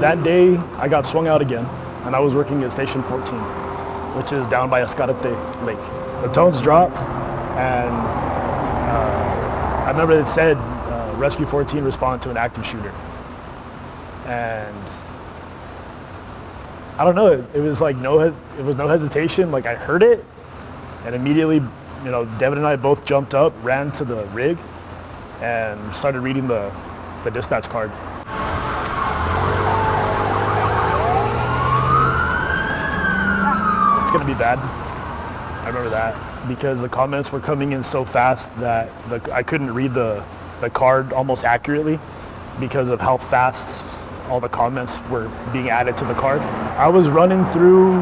That day, I got swung out again, and I was working at Station 14, which is down by Escarate Lake. The tones dropped, and I remember it said, Rescue 14 respond to an active shooter. And I don't know, it was like no hesitation. Like I heard it, and immediately, Devin and I both jumped up, ran to the rig, and started reading the dispatch card. It's gonna be bad. I remember that because the comments were coming in so fast that I couldn't read the card almost accurately because of how fast all the comments were being added to the card. I was running through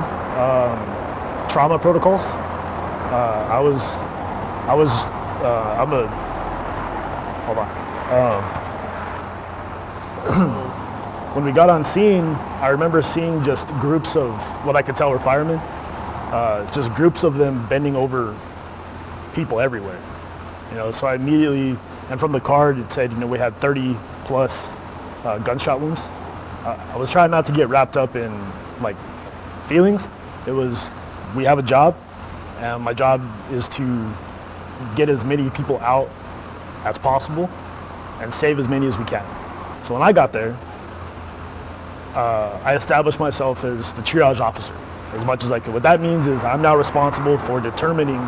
trauma protocols. When we got on scene, I remember seeing just groups of what I could tell were firemen, just groups of them bending over people everywhere. So I immediately, and from the card it said, we had 30 plus gunshot wounds. I was trying not to get wrapped up in like feelings. It was, we have a job, and my job is to get as many people out as possible and save as many as we can. So when I got there, I established myself as the triage officer as much as I could. What that means is I'm now responsible for determining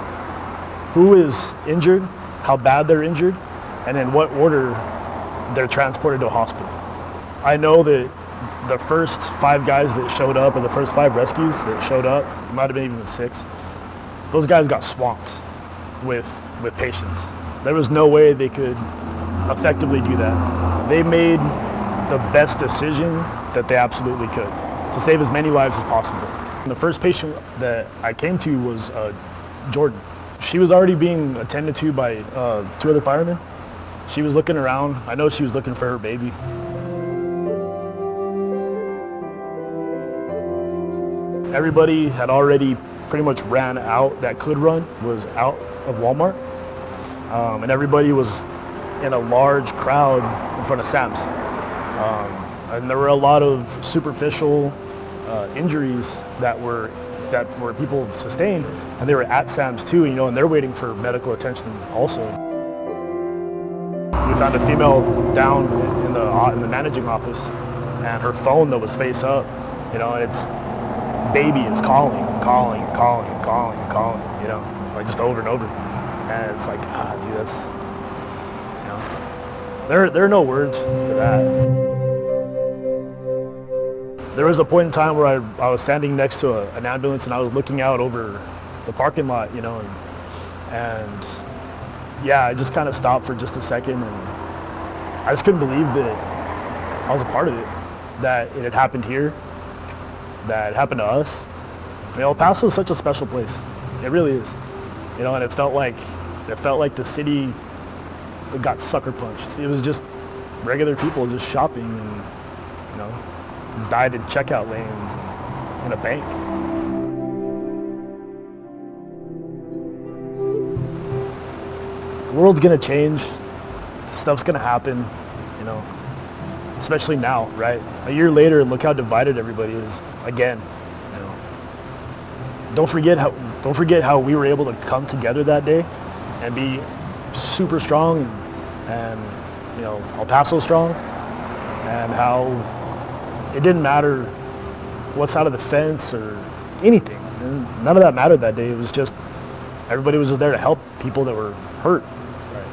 who is injured, how bad they're injured, and in what order they're transported to a hospital. I know that the first 5 guys that showed up, or the first 5 rescues that showed up, it might have been even 6, those guys got swamped with patients. There was no way they could effectively do that. They made the best decision that they absolutely could to save as many lives as possible. And the first patient that I came to was Jordan. She was already being attended to by 2 other firemen. She was looking around. I know she was looking for her baby. Everybody had already pretty much ran out that could run, was out of Walmart. And everybody was in a large crowd in front of Sam's. And there were a lot of superficial injuries that were people sustained, and they were at Sam's too, and they're waiting for medical attention also. We found a female down in the managing office, and her phone though was face up, and it's baby is calling, like just over and over, and it's like, dude, that's, there are no words for that. There was a point in time where I was standing next to an ambulance, and I was looking out over the parking lot, and yeah, I just kind of stopped for just a second, and I just couldn't believe that I was a part of it, that it had happened here, that it happened to us. El Paso is such a special place. It really is. And it felt like the city got sucker punched. It was just regular people just shopping and, died in checkout lanes and in a bank. The world's gonna change. Stuff's gonna happen, especially now, right? A year later, look how divided everybody is again. Don't forget how we were able to come together that day and be super strong, and El Paso strong, and how it didn't matter what side of the fence or anything. And none of that mattered that day. It was just everybody was just there to help people that were hurt. Right.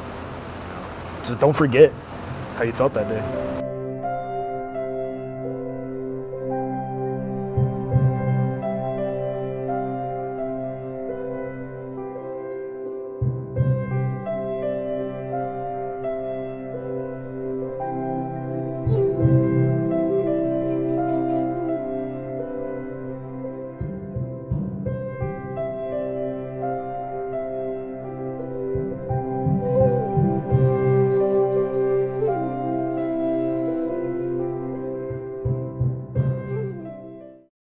Just don't forget how you felt that day.